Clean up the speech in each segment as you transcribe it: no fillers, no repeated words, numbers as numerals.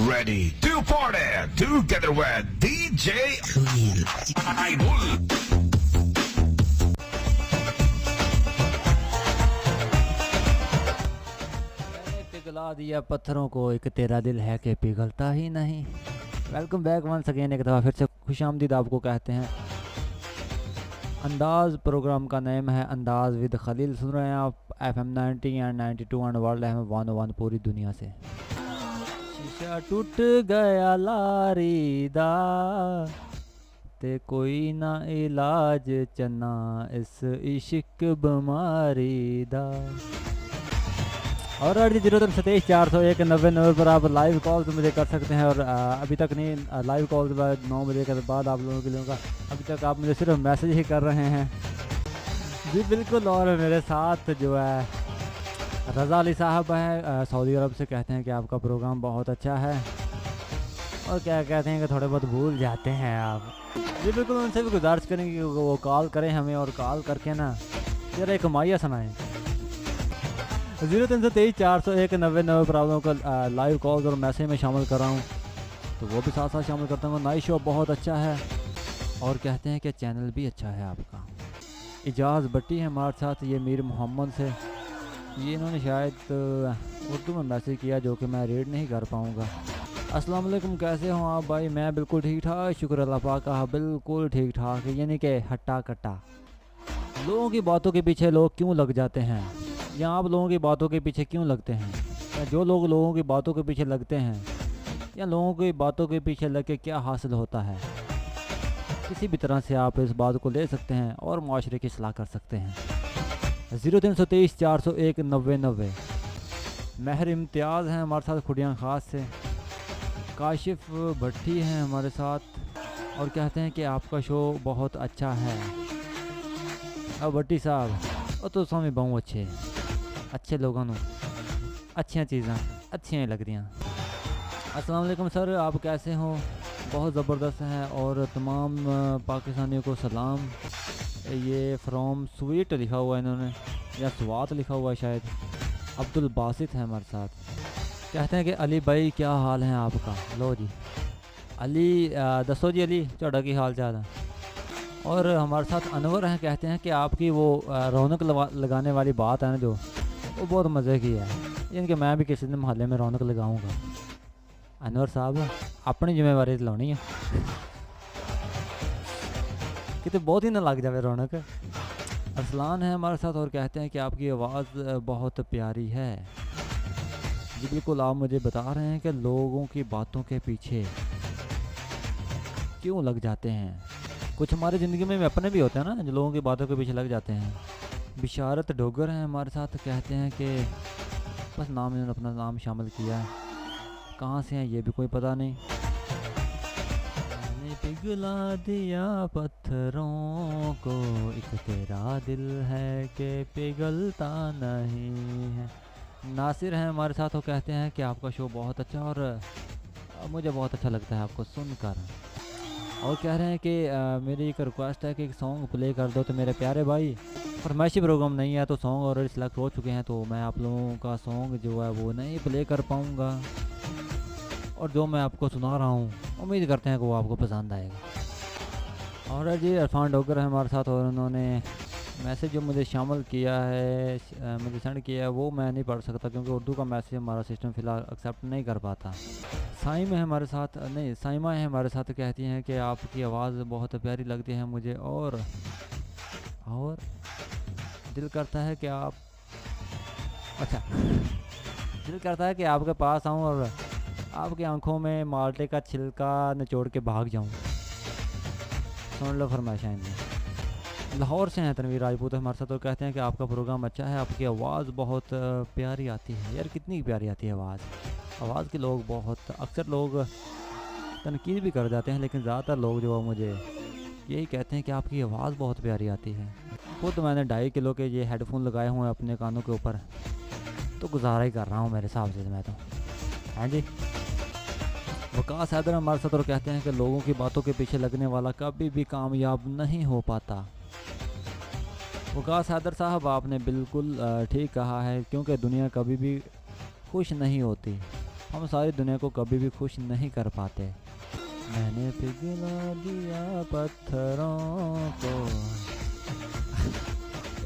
ready to party together with DJ Aidul. पिघला दिया पत्थरों को, एक तेरा दिल है कि पिघलता ही नहीं। वेलकम बैक वंस अगेन, एक दफ़ा फिर से खुशामदीद आपको कहते हैं। अंदाज़ प्रोग्राम का नेम है अंदाज़ विद खलील। सुन रहे हैं आप FM 90 and 92 and world FM 101 पूरी दुनिया से। शीशा टूट गया लारी दा ते कोई ना इलाज चना इस इश्क बीमारी दा। और 037419090 पर आप लाइव कॉल तो मुझे कर सकते हैं। और अभी तक नहीं, लाइव कॉल के बाद 9 बजे के बाद आप लोगों के लिए होगा। अभी तक आप मुझे सिर्फ मैसेज ही कर रहे हैं जी, बिल्कुल। और मेरे साथ जो है रज़ा अली साहब है सऊदी अरब से। कहते हैं कि आपका प्रोग्राम बहुत अच्छा है, और क्या कहते हैं कि थोड़े बहुत भूल जाते हैं आप जी। बिल्कुल, उनसे भी गुजारिश करेंगे कि वो कॉल करें हमें, और कॉल करके ना जरा एक माइया सुनाएँ। 03024019090 पर आप लोगों को लाइव कॉल्स और मैसेज में शामिल कर रहा हूँ, तो वो भी साथ साथ शामिल करता हूँ। नाइट शो बहुत अच्छा है, और कहते हैं कि चैनल भी अच्छा है आपका। इजाज़ भट्टी है हमारे साथ, ये मीर मोहम्मद से। ये इन्होंने शायद उर्दू में मैसेज किया जो कि मैं रीड नहीं कर पाऊँगा। अस्सलाम वालेकुम, कैसे हो आप भाई? मैं बिल्कुल ठीक ठाक, शुक्र अल्लाह पाक का, बिल्कुल ठीक ठाक। यानी कि हट्टा कट्टा। लोगों की बातों के पीछे लोग क्यों लग जाते हैं, या आप लोगों की बातों के पीछे क्यों लगते हैं, या जो लोग लोगों की बातों के पीछे लगते हैं, या लोगों की बातों के पीछे लग के क्या हासिल होता है। किसी भी तरह से आप इस बात को ले सकते हैं और माशरे की सलाह कर सकते हैं। 03024019090। महर इम्तियाज़ हैं हमारे साथ खुडियाँ ख़ास से। काशिफ भट्टी हैं हमारे साथ, और कहते हैं कि आपका शो बहुत अच्छा है। अब भट्टी साहब और तो स्वामी बहुत अच्छे लोगों को अच्छियाँ चीज़ां अच्छियाँ लग रही। अस्सलाम वालेकुम सर, आप कैसे हो? बहुत ज़बरदस्त हैं, और तमाम पाकिस्तानियों को सलाम। ये फ्रॉम स्वीट लिखा हुआ है इन्होंने, या स्वात लिखा हुआ है शायद। अब्दुल बासित है हमारे साथ। कहते हैं कि अली भाई क्या हाल है आपका? लो जी अली, दसो जी अली ਤੁਹਾਡਾ की हाल चाल है। और हमारे साथ अनवर हैं। कहते हैं कि आपकी वो रौनक लगाने वाली बात है ना, जो वो बहुत मज़े की है। यानी कि मैं भी किसी दिन मोहल्ले में रौनक लगाऊंगा। अनवर साहब अपनी जिम्मेवारी लानी है कि तो बहुत ही ना लग जाए रौनक। अरसलान है हमारे साथ, और कहते हैं कि आपकी आवाज़ बहुत प्यारी है जी। बिल्कुल, आप मुझे बता रहे हैं कि लोगों की बातों के पीछे क्यों लग जाते हैं। कुछ हमारी ज़िंदगी में अपने भी होते हैं ना, जो लोगों की बातों के पीछे लग जाते हैं। बिशारत डोगर हैं हमारे साथ। कहते हैं कि बस नाम इन्होंने अपना नाम शामिल किया है, कहाँ से हैं ये भी कोई पता नहीं। मैंने पिघला दिया पत्थरों को, एक तेरा दिल है कि पिघलता नहीं है। नासिर हैं हमारे साथ, वो कहते हैं कि आपका शो बहुत अच्छा, और मुझे बहुत अच्छा लगता है आपको सुनकर। और कह रहे हैं कि मेरी एक रिक्वेस्ट है कि एक सॉन्ग प्ले कर दो। तो मेरे प्यारे भाई, फरमाइशी प्रोग्राम नहीं है, तो सॉन्ग ऑलरेडी सिलेक्ट हो चुके हैं, तो मैं आप लोगों का सॉन्ग जो है वो नहीं प्ले कर पाऊँगा। और जो मैं आपको सुना रहा हूँ उम्मीद करते हैं कि वो आपको पसंद आएगा। और जी इरफान डोगर है हमारे साथ, और उन्होंने मैसेज जो मुझे शामिल किया है, मुझे सेंड किया है, वो मैं नहीं पढ़ सकता क्योंकि उर्दू का मैसेज हमारा सिस्टम फ़िलहाल एक्सेप्ट नहीं कर पाता। साइम है हमारे साथ, नहीं साइमा है हमारे साथ। कहती हैं कि आपकी आवाज़ बहुत प्यारी लगती है मुझे, और दिल करता है कि आप दिल करता है कि आपके पास आऊँ और आपकी आंखों में माल्टे का छिलका निचोड़ के भाग जाऊँ। सुन लो फरमाइशें इनमें। लाहौर से हैं तनवीर राजपूत हमारे साथ, और कहते हैं कि आपका प्रोग्राम अच्छा है, आपकी आवाज़ बहुत प्यारी आती है। यार कितनी प्यारी आती है आवाज़ के लोग बहुत अक्सर लोग तनकीद भी कर जाते हैं, लेकिन ज़्यादातर लोग जो मुझे यही कहते हैं कि आपकी आवाज़ बहुत प्यारी आती है। खुद तो मैंने 2.5 किलो के ये हेडफोन लगाए हुए हैं अपने कानों के ऊपर, तो गुजारा ही कर रहा हूँ मेरे हिसाब से मैं तो। हाँ जी, वकास हैदर हमारे साथ, और कहते हैं कि लोगों की बातों के पीछे लगने वाला कभी भी कामयाब नहीं हो पाता। वकास हैदर साहब, आपने बिल्कुल ठीक कहा है, क्योंकि दुनिया कभी भी खुश नहीं होती। हम सारी दुनिया को कभी भी खुश नहीं कर पाते। मैंने पिघला दिया पत्थरों को।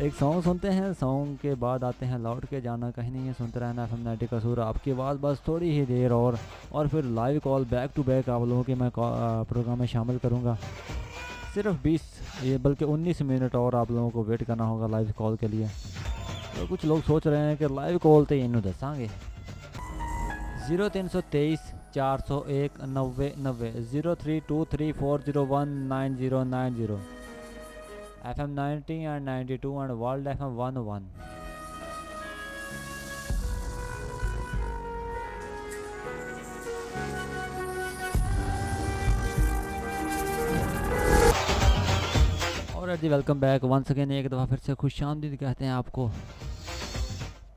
एक सॉन्ग सुनते हैं, सॉन्ग के बाद आते हैं लौट के जाना कहीं नहीं है, सुनते रहना FM 90 का सूर आपकी आवाज़। बस थोड़ी ही देर और फिर live call back to back आप लोगों के मैं प्रोग्राम में शामिल करूंगा। सिर्फ 20 ये बल्कि 19 मिनट और आप लोगों को वेट करना होगा लाइव कॉल के लिए। तो कुछ लोग सोच रहे हैं कि लाइव कॉल तो इन्हों दसांगे 0323 401 90 90 032340199090 FM 90 and 92 and World FM 101। और जी वेलकम बैक वंस अगेन, एक दफ़ा फिर से खुशामदीद कहते हैं आपको।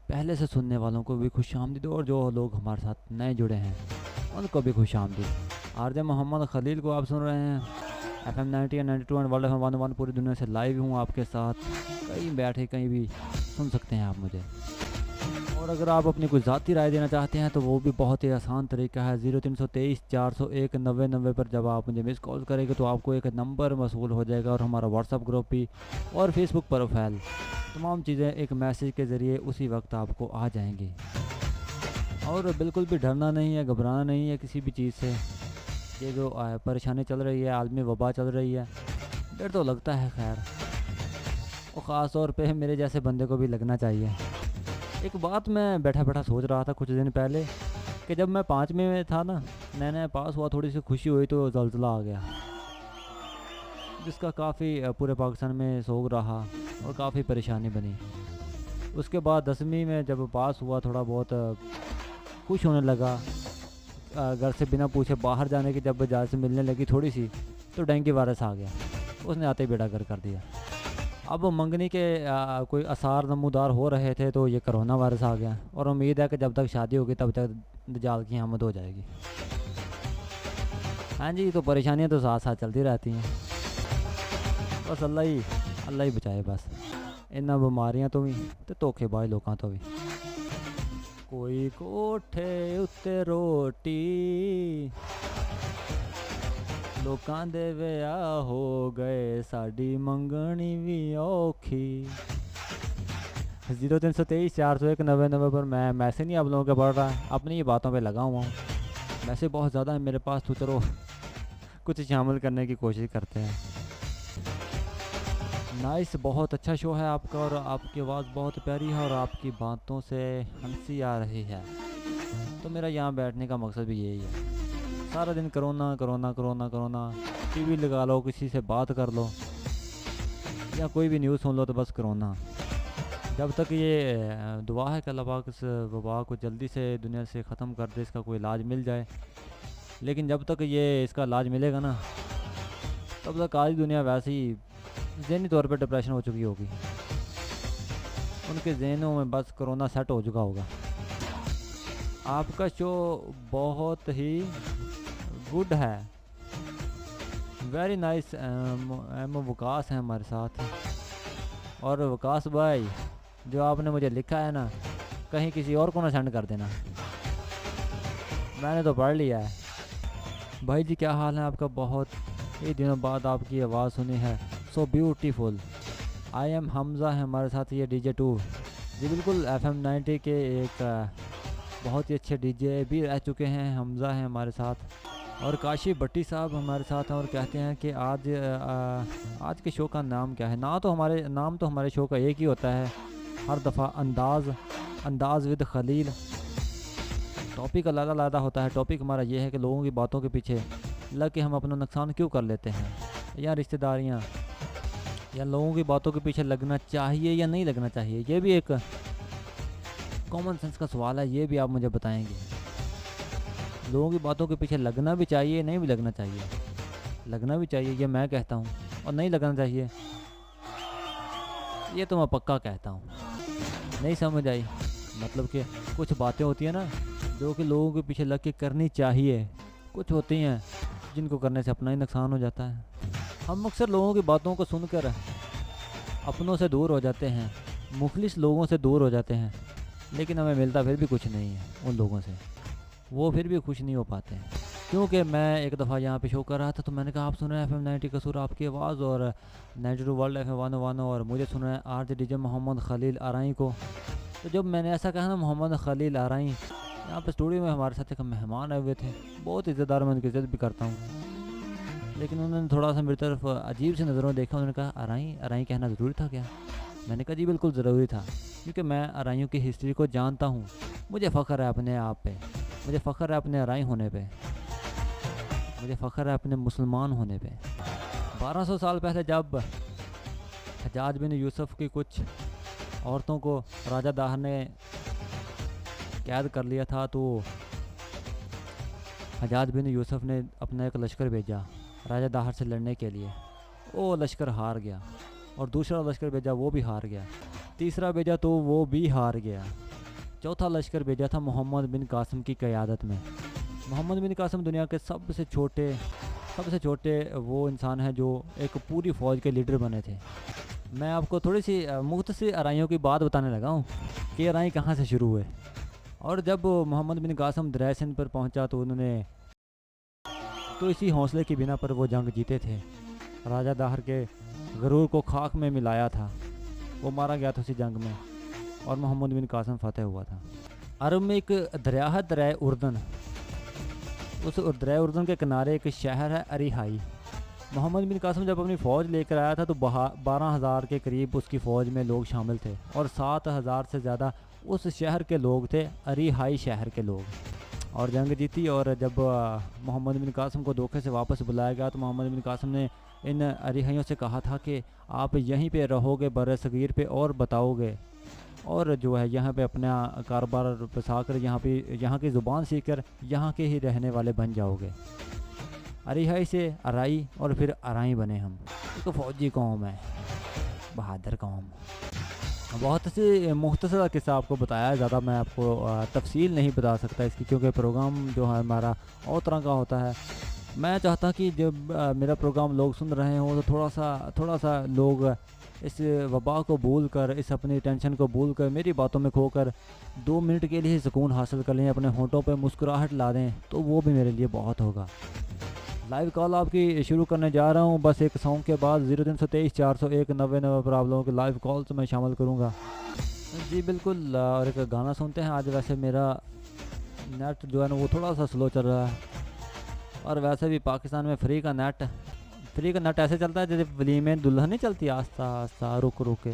पहले से सुनने वालों को भी खुशामदीद और जो लोग हमारे साथ नए जुड़े हैं उनको भी खुशामदीद। आरजे मोहम्मद खलील को आप सुन रहे हैं FM 90 and 92 and world FM 101। पूरी दुनिया से लाइव हूँ आपके साथ, कहीं बैठे कहीं भी सुन सकते हैं आप मुझे। और अगर आप अपनी कोई ज़ाती राय देना चाहते हैं तो वो भी बहुत ही आसान तरीका है। 0323 401 90 90 पर जब आप मुझे मिस कॉल करेंगे तो आपको एक नंबर मसूल हो जाएगा और हमारा व्हाट्सअप ग्रुप भी और फेसबुक प्रोफाइल, तमाम चीज़ें एक मैसेज के ज़रिए उसी वक्त आपको आ जाएंगी। और बिल्कुल भी डरना नहीं है, घबराना नहीं है किसी भी चीज़ से। ये जो परेशानी चल रही है, आलमी वबा चल रही है, डर तो लगता है खैर, और ख़ास तौर पे मेरे जैसे बंदे को भी लगना चाहिए। एक बात मैं बैठा बैठा सोच रहा था कुछ दिन पहले कि जब मैं 5वीं में था ना, नया नया पास हुआ, थोड़ी सी खुशी हुई तो ज़लज़ला आ गया, जिसका काफ़ी पूरे पाकिस्तान में सोग रहा और काफ़ी परेशानी बनी। उसके बाद 10वीं में जब पास हुआ, थोड़ा बहुत खुश होने लगा। घर से बिना पूछे बाहर जाने की जब इजाज़त मिलने लगी थोड़ी सी, तो डेंगू वायरस आ गया, उसने आते ही बेड़ा गर्क कर दिया। अब मंगनी के कोई आसार नमूदार हो रहे थे तो ये कोरोना वायरस आ गया, और उम्मीद है कि जब तक शादी होगी तब तक दजाल की आमद हो जाएगी। हाँ जी, तो परेशानियाँ तो साथ साथ चलती रहती हैं, बस अल्लाह ही बचाए बस इन्ना बीमारियां तो भी तो धोखेबाज लोगों तो भी। कोई कोठे उत्ते रोटी लोकां दे विआह हो गए, साड़ी मंगनी भी औखी। 0323 401 90 90 पर मैं मैसेज नहीं आप लोगों के पढ़ रहा, अपनी ही बातों पे लगा हुआ हूँ। मैसेज बहुत ज़्यादा है मेरे पास, तो चलो कुछ शामिल करने की कोशिश करते हैं। नाइस, बहुत अच्छा शो है आपका, और आपकी आवाज़ बहुत प्यारी है और आपकी बातों से हंसी आ रही है। तो मेरा यहाँ बैठने का मकसद भी यही है। सारा दिन corona corona corona corona, TV लगा लो, किसी से बात कर लो या कोई भी न्यूज़ सुन लो तो बस कोरोना। जब तक ये दुआ है कि अल्लाह पाक इस वबा को जल्दी से दुनिया से ख़त्म कर दे, इसका कोई इलाज मिल जाए। लेकिन जब तक ये इसका इलाज मिलेगा ना, तब तक आज दुनिया वैसे ही ज़हनी तौर पर डिप्रेशन हो चुकी होगी। उनके जहनों में बस कोरोना सेट हो चुका होगा। आपका शो बहुत ही गुड है, वेरी नाइस। वकास है हमारे साथ, और वकास भाई जो आपने मुझे लिखा है ना, कहीं किसी और को ना सेंड कर देना, मैंने तो पढ़ लिया है। भाई जी क्या हाल है आपका? बहुत ही दिनों बाद आपकी आवाज़ सुनी है, so beautiful. I am Hamza है हमारे साथ, ये DJ 2 जी बिल्कुल FM 90 के एक बहुत ही अच्छे DJ भी रह चुके हैं, हमज़ा हैं हमारे साथ। और काशिफ भट्टी साहब हमारे साथ हैं और कहते हैं कि आज के शो का नाम क्या है? नाम तो हमारे शो का एक ही होता है हर दफ़ा, अंदाज़ विद खलील। टॉपिक अलग होता है। टॉपिक हमारा ये है कि लोगों की बातों के पीछे लग के हम अपना नुकसान क्यों कर लेते हैं, या रिश्तेदारियाँ, या लोगों की बातों के पीछे लगना चाहिए या नहीं लगना चाहिए। ये भी एक कॉमन सेंस का सवाल है, ये भी आप मुझे बताएंगे। लोगों की बातों के पीछे लगना भी चाहिए, नहीं भी लगना चाहिए? लगना भी चाहिए ये मैं कहता हूँ, और नहीं लगना चाहिए ये तो मैं पक्का कहता हूँ। नहीं समझ आई? मतलब कि कुछ बातें होती हैं ना जो कि लोगों के पीछे लग के करनी चाहिए, कुछ होती हैं जिनको करने से अपना ही नुकसान हो जाता है। हम अक्सर लोगों की बातों को सुनकर अपनों से दूर हो जाते हैं, मुखलिस लोगों से दूर हो जाते हैं, लेकिन हमें मिलता फिर भी कुछ नहीं है उन लोगों से। वो फिर भी खुश नहीं हो पाते हैं। क्योंकि मैं एक दफ़ा यहाँ पे शो कर रहा था तो मैंने कहा आप सुन रहे हैं FM 90 कसूर आपकी आवाज़ और 92 वर्ल्ड FM 101 और मुझे सुन रहे हैं RJ DJ मोहम्मद खलील आरई को। तो जब मैंने ऐसा कहा ना मोहम्मद खलील आरई, यहाँ पे स्टूडियो में हमारे साथ एक मेहमान आए हुए थे, बहुत इज़्ज़तदार, मैं उनकी इज़्ज़त भी करता हूँ, लेकिन उन्होंने थोड़ा सा मेरी तरफ अजीब सी नज़रों देखा। उन्होंने कहा आरई कहना ज़रूरी था क्या? मैंने कहा जी बिल्कुल ज़रूरी था, क्योंकि मैं आरइयों की हिस्ट्री को जानता हूँ। मुझे फ़ख्र है अपने आप पे, मुझे फ़ख्र है अपने आरई होने पे, मुझे फ़ख्र है अपने मुसलमान होने पे। 1200 साल पहले जब हज्जाज बिन यूसुफ की कुछ औरतों को राजा दाहर ने कैद कर लिया था, तो हज्जाज बिन यूसुफ ने अपना एक लश्कर भेजा राजा दाहर से लड़ने के लिए। वो लश्कर हार गया, और दूसरा लश्कर भेजा, वो भी हार गया। तीसरा भेजा तो वो भी हार गया। चौथा लश्कर भेजा था मोहम्मद बिन कासिम की क़यादत में। मोहम्मद बिन कासिम दुनिया के सबसे छोटे वो इंसान हैं जो एक पूरी फ़ौज के लीडर बने थे। मैं आपको थोड़ी सी मुख्तसर आरइयों की बात बताने लगा हूँ कि आरई कहाँ से शुरू हुए। और जब मोहम्मद बिन कासिम दरिया सिंध पर पहुँचा तो उन्होंने तो इसी हौसले की बिना पर वो जंग जीते थे। राजा दाहर के गरूर को खाक में मिलाया था, वो मारा गया था उसी जंग में, और मोहम्मद बिन कासिम फतेह हुआ था। अरब में एक दरिया है, दरिया उर्दन। उस दरिया उर्दन के किनारे एक शहर है अरीहाई। मोहम्मद बिन कासिम जब अपनी फ़ौज लेकर आया था तो 12,000 के करीब उसकी फ़ौज में लोग शामिल थे, और 7,000 से ज़्यादा उस शहर के लोग थे, अरीहाई शहर के लोग, और जंग जीती। और जब मोहम्मद बिन कासिम को धोखे से वापस बुलाया गया तो मोहम्मद बिन कासिम ने इन अरीहाइयों से कहा था कि आप यहीं पे रहोगे बर सगीर पे, और बताओगे, और जो है यहाँ पे अपना कारोबार बसा कर यहाँ की ज़ुबान सीख कर यहाँ के ही रहने वाले बन जाओगे। अरीहाई से अराई और फिर अराई बने हम। एक फ़ौजी कौम है, बहादुर कौम। बहुत सी मुख्तसर किस्सा आपको बताया, ज़्यादा मैं आपको तफसील नहीं बता सकता इसकी, क्योंकि प्रोग्राम जो है हमारा और तरह का होता है। मैं चाहता कि जब मेरा प्रोग्राम लोग सुन रहे हों तो थोड़ा सा लोग इस वबा को भूल कर, इस अपनी टेंशन को भूल कर, मेरी बातों में खोकर 2 मिनट के लिए सुकून हासिल कर लें, अपने होंठों पे मुस्कुराहट ला दें, तो वो भी मेरे लिए बहुत होगा। लाइव कॉल आपकी शुरू करने जा रहा हूँ बस एक सॉन्ग के बाद। 0323 401 90 पर आप लोगों के लाइव कॉल तो मैं शामिल करूँगा जी बिल्कुल। और एक गाना सुनते हैं। आज वैसे मेरा नेट जो है ना वो थोड़ा सा स्लो चल रहा है, और वैसे भी पाकिस्तान में फ्री का नेट ऐसे चलता है जैसे वलीमे दुल्हन नहीं चलती, आस्ता आस्ता रुक रुक के।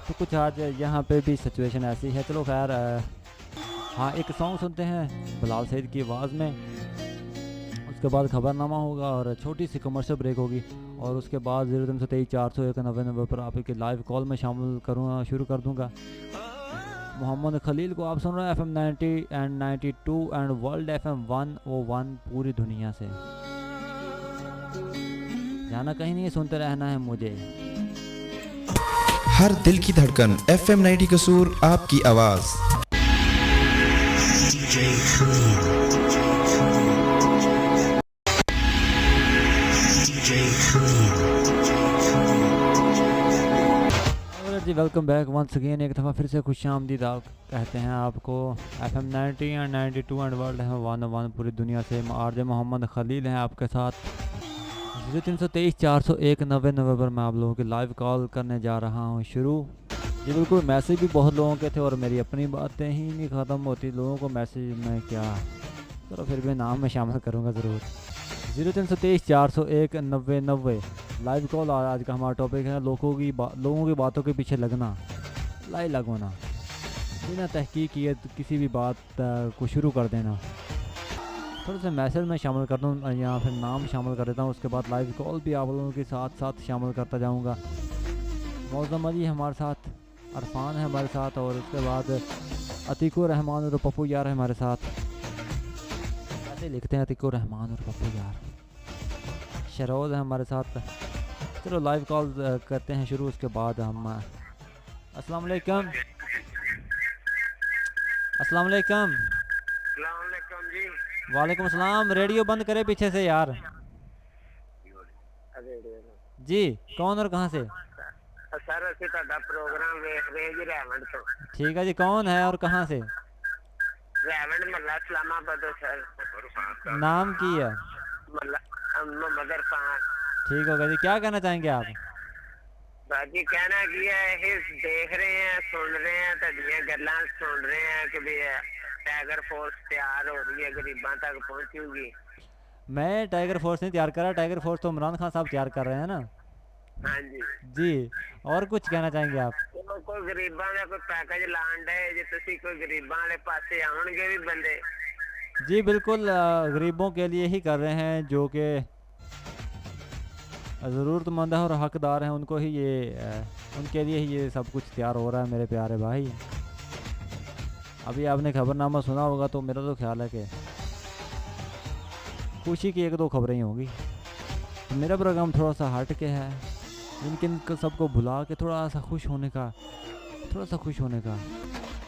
तो कुछ आज यहाँ पे भी सिचुएशन ऐसी है। चलो खैर, हाँ एक सॉन्ग सुनते हैं बिलाल सईद की आवाज़ में, उसके बाद खबरनामा होगा और छोटी सी कमर्शियल ब्रेक होगी, और उसके बाद 0323 401 90 पर आपके लाइव कॉल में शामिल शुरू कर दूँगा। मोहम्मद खलील को आप सुन रहे हैं FM 90 and 92 and world FM 101 पूरी दुनिया से। जाना कहीं नहीं, सुनते रहना है मुझे। हर दिल की धड़कन FM 90 कसूर आपकी आवाज़। जी वेलकम बैक वंस अगेन। एक दफ़ा फिर से खुशामदीद आप कहते हैं आपको FM 90 and 92 and world FM 101 पूरी दुनिया से। RJ मोहम्मद खलील हैं आपके साथ। 0323 401 90 पर मैं आप लोगों की लाइव कॉल करने जा रहा हूँ शुरू। जी बिल्कुल, मैसेज भी बहुत लोगों के थे और मेरी अपनी बातें ही नहीं ख़त्म होती, लोगों को मैसेज में क्या, चलो फिर भी नाम में शामिल करूँगा ज़रूर। 0323 401 90 लाइव कॉल। आज का हमारा टॉपिक है लोगों की बातों के पीछे लगना, लाई लगवाना, बिना तहकीक किए किसी भी बात को शुरू कर देना। थोड़ा सा मैसेज में शामिल कर दूँ या फिर नाम शामिल कर देता हूँ, उसके बाद लाइव कॉल भी आप लोगों के साथ शामिल करता जाऊँगा। मौज़म अली हमारे साथ, अरफान है हमारे साथ, और उसके बाद अतीकुर रहमान और पप्पू यार है हमारे साथ। ऐसे लिखते हैं अतीकुर रहमान और पप्पू यार। शरोज़ है हमारे साथ। चलो लाइव कॉल करते हैं शुरू, उसके बाद हम अस्सलाम वालेकुम। अस्सलाम वालेकुम। जी। वालेकुम अस्सलाम। रेडियो बंद करे पीछे से यार। जी कौन और कहाँ से? सर असि ਤੁਹਾਡਾ प्रोग्राम ਵੇਖ ਰਹੇ ਜੀ ਰਹਿਮਤ ਤੋਂ। ठीक है जी, कौन है और कहाँ से? रेवंड मल्ला इस्लामाबाद हो सर। नाम की है? मल्ला मोहम्मद इरफान। ठीक होगा जी, क्या कहना चाहेंगे आप? बाकी कहना की है देख रहे हैं सुन रहे हैं ਤੁਹਾਡੀਆਂ ਗੱਲਾਂ सुन रहे हैं कि भी टाइगर फोर्स तैयार हो रही है, गरीबां तक पहुंचूगी। मैं टाइगर फोर्स नहीं तैयार कर रहा, टाइगर फोर्स तो इमरान खान साहब तैयार कर रहे हैं ना। हाँ जी जी, और कुछ कहना चाहेंगे आप? कोई गरीबां ਦਾ ਕੋਈ ਪੈਕੇਜ ਲਾਣ ਦੇ ਜੇ ਤੁਸੀਂ ਕੋਈ ਗਰੀਬਾਂ ਵਾਲੇ ਪਾਸੇ ਆਉਣਗੇ ਵੀ ਬੰਦੇ। जी बिल्कुल, गरीबों के लिए ही कर रहे हैं, जो कि ज़रूरतमंद है और हकदार हैं, उनको ही ये उनके लिए ही ये सब कुछ तैयार हो रहा है मेरे प्यारे भाई। अभी आपने खबरनामा सुना होगा, तो मेरा तो ख्याल है कि खुशी की एक दो खबरें ही होंगी। तो मेरा प्रोग्राम थोड़ा सा हट के है, इनके सबको भुला के थोड़ा सा खुश होने का,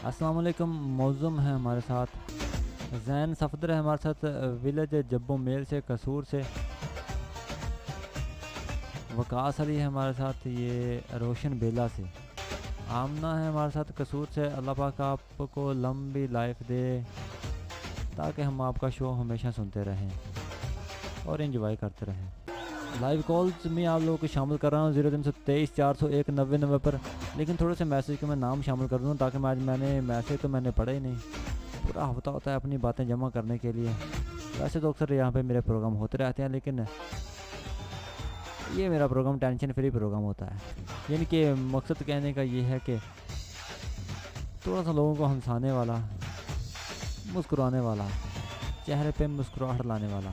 अस्सलाम वालेकुम। मौज़ूम है हमारे साथ, जैन सफदर है हमारे साथ, विलेज जब्बो मेल से, कसूर से। वकास अली है हमारे साथ, ये रोशन बेला से। आमना है हमारे साथ कसूर से। अल्लाह पाक आपको लंबी लाइफ दे, ताकि हम आपका शो हमेशा सुनते रहें और एंजॉय करते रहें। लाइव कॉल्स में आप लोगों को शामिल कर रहा हूँ 0323 401 90 पर, लेकिन थोड़े से मैसेज के मैं नाम शामिल कर दूँ, ताकि मैं आज मैसेज तो मैंने पढ़े ही नहीं। पूरा हफ्ता होता है अपनी बातें जमा करने के लिए। वैसे तो अक्सर यहाँ पे मेरे प्रोग्राम होते रहते हैं, लेकिन ये मेरा प्रोग्राम टेंशन फ्री प्रोग्राम होता है। यानी कि मकसद कहने का ये है कि थोड़ा सा लोगों को हंसाने वाला, मुस्कुराने वाला, चेहरे पे मुस्कुराहट लाने वाला।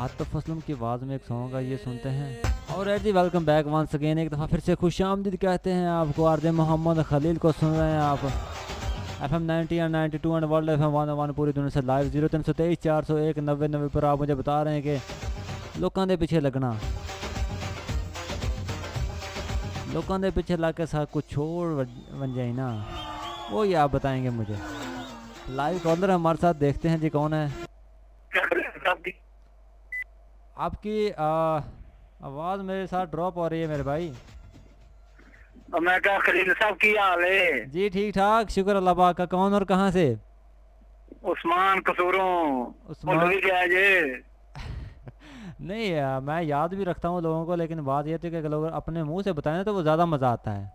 आतिफ असलम की आवाज़ में एक सॉन्ग है, ये सुनते हैं। और जी वेलकम बैक वंस अगेन, एक दफ़ा फिर से खुशामदीद कहते हैं आपको। आरजे मोहम्मद खलील को सुन रहे हैं आप FM 90 और 92 एंड वर्ल्ड FM 101 पूरी दुनिया से लाइव 0323 401 90 पर। आप मुझे बता रहे हैं कि लोगों के पीछे लगना, लोगों के पीछे लग के सब कुछ छोड़ बन जाए ना, वो ही आप बताएंगे मुझे। लाइव कॉलर हमारे साथ, देखते हैं जी कौन है। आपकी आवाज़ मेरे साथ ड्रॉप हो रही है मेरे भाई। मैं क्या खलील साहब की हाल है? जी ठीक ठाक, शुक्र अल्लाह पाक का। कौन और कहाँ से? उस्मान कसूरों। उस्मान क्या जे? नहीं मैं याद भी रखता हूँ लोगों को, लेकिन बात ये थी कि लोग अपने मुंह से बताएं तो वो ज़्यादा मज़ा आता है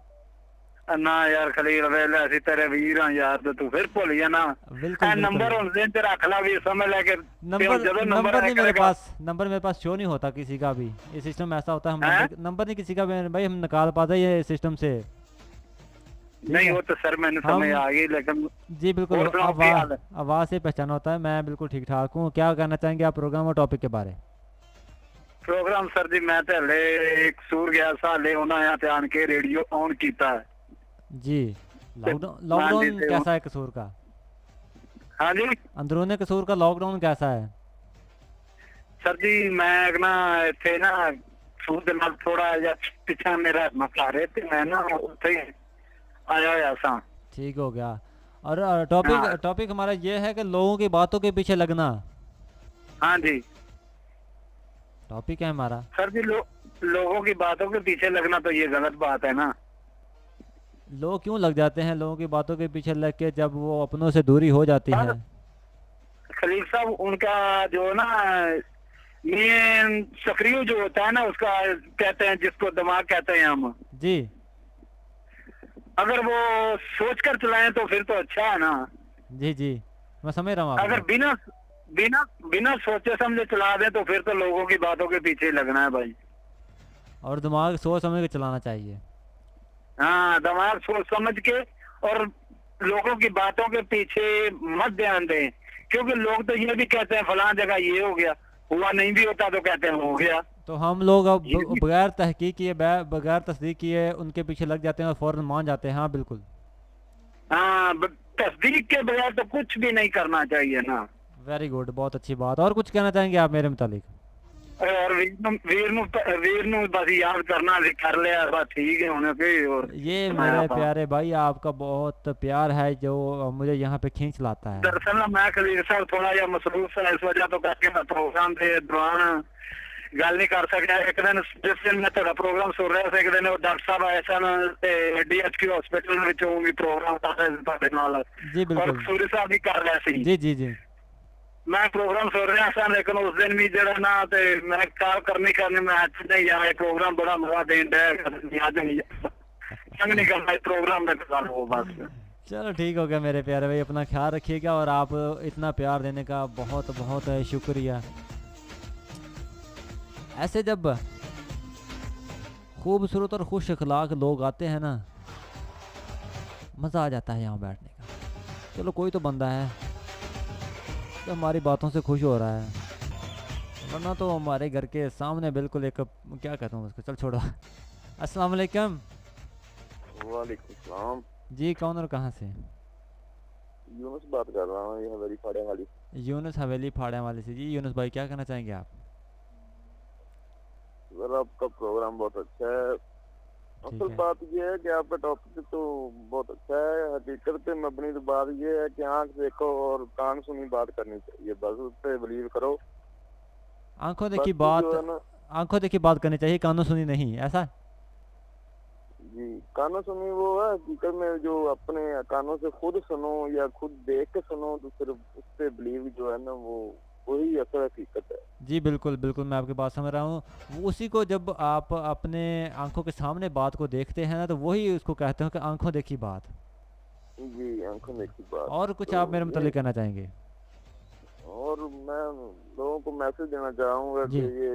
ना यार। खलील वेले ਅਸੀਂ तेरे वीर हां यार, तो तू फिर भूल गया ना। बिल्कुल नंबर हुन दिन ते रख ला, भी समझ ले के नंबर नहीं मेरे पास, नंबर मेरे पास शो नहीं होता किसी का भी। ये सिस्टम ऐसा होता है, हम नंबर नहीं किसी का भी भाई हम निकाल पाते ये सिस्टम से। नहीं वो तो सर मैंने समझ आ गई, लेकिन जी बिल्कुल आवाज़ से पहचान होता है। मैं बिल्कुल ठीक ठाक हूँ। क्या कहना चाहेंगे आप प्रोग्राम और टॉपिक के बारे? प्रोग्राम सर जी मैं तो हले एक सूर गया साले उन्होंने ते आन के रेडियो ऑन किया है जी। लॉकडाउन कैसा है कसूर का? हाँ जी अंदरूनी कसूर का लॉकडाउन कैसा है? सर जी मैं ना इथे ना सूर दे नाल थोड़ा या पिछा मेरा मसला रहे थे, मैं ना उथे आया होया सा। ठीक हो गया। और टॉपिक हमारा ये है कि लोगों की बातों के पीछे लगना। हाँ जी टॉपिक है हमारा सर जी। लोगों की बातों के पीछे लगना तो ये गलत बात है ना। लोग क्यों लग जाते हैं लोगों की बातों के पीछे लग के, जब वो अपनों से दूरी हो जाती है? खलील साहब उनका जो ना ये सक्रिय जो होता है ना, उसका कहते हैं जिसको दिमाग कहते हैं हम जी। अगर वो सोच कर चलाएं तो फिर तो अच्छा है ना। जी जी मैं समझ रहा हूँ। अगर बिना सोचे समझे चला दें तो फिर तो लोगों की बातों के पीछे लगना है भाई। और दिमाग सोच समझ के चलाना चाहिए। हाँ दिमाग सोच समझ के, और लोगों की बातों के पीछे मत ध्यान दें, क्योंकि लोग तो ये भी कहते हैं फलां जगह ये हो गया, हुआ नहीं भी होता तो कहते हैं हो गया। तो हम लोग अब बगैर तहकीक किए, बगैर तस्दीक किए उनके पीछे लग जाते हैं और फौरन मान जाते हैं। हाँ बिल्कुल। हाँ तस्दीक के बगैर तो कुछ भी नहीं करना चाहिए ना। वेरी गुड, बहुत अच्छी बात। और कुछ कहना चाहेंगे आप मेरे मुतालिक? और वीर नु बस याद करना कर लिया बस ठीक है होने के। और ये मेरे प्यारे भाई आपका बहुत प्यार है जो मुझे यहाँ पे खींच लाता है। दरअसल मैं खलील साहब थोड़ा या मसरूफ है, इस वजह तो करके प्रोग्राम के दौरान गल नहीं कर सकिया। एक दिन जिस दिन मैं तेरा प्रोग्राम सुन रहा था, एक दिन वो डॉक्टर साहब आए सन DHQ हॉस्पिटल ਵਿੱਚੋਂ भी प्रोग्राम कर रहे थे ਤੁਹਾਡੇ ਨਾਲ, जी और बिल्कुल सूरी साहब भी कर रहे सी। जी जी जी मैं प्रोग्राम सुन रहा था, लेकिन उस दिन भी जरा ना ते मैं कॉल करनी मैं नहीं यार प्रोग्राम बड़ा मजा देन दे याद नहीं संग नहीं करना प्रोग्राम में कर वो बस। चलो ठीक हो गया मेरे प्यारे भाई, अपना ख्याल रखिएगा और आप इतना प्यार देने का बहुत बहुत शुक्रिया। ऐसे जब खूबसूरत और खुश अखलाक लोग आते हैं ना, मज़ा आ जाता है यहाँ बैठने का। चलो कोई तो बंदा है तो हमारी बातों से खुश हो रहा है, वरना तो हमारे घर के सामने बिल्कुल एक क्या कहता हूँ उसको, चल छोड़ो। अस्सलाम वालेकुम। वालेकुम सलाम जी कौन और कहाँ से? यूनुस बात कर रहा हूँ, ये हवेली फाड़े वाली। यूनुस हवेली फाड़े वाले से। जी यूनुस भाई क्या कहना चाहेंगे आप? सर आपका प्रोग्राम बहुत अच्छा है। असल है। बात ये है कि आपका टॉपिक तो बहुत अच्छा है, हकीकत पे मबनी तो बात ये है कि आंख देखो और कान सुनी बात करनी चाहिए, बस उस पर बिलीव करो। आंखों देखी बाकी बात, जो है ना, आंखों देखी बात करनी चाहिए, कानों सुनी नहीं, ऐसा? जी कानों सुनी वो है हकीकत में, जो अपने कानों से खुद सुनो या खुद देख के सुनो तो फिर उस पर बिलीव जो है ना वो वही असल हकीकत है। जी बिल्कुल बिल्कुल, मैं आपकी बात समझ रहा हूँ। वो उसी को जब आप अपने आंखों के सामने बात को देखते हैं ना, तो वही उसको कहते हो कि आंखों देखी बात। जी आंखों देखी बात। और कुछ तो आप मेरे मतलब कहना चाहेंगे? और मैं लोगों को मैसेज देना चाहूँगा जी। कि ये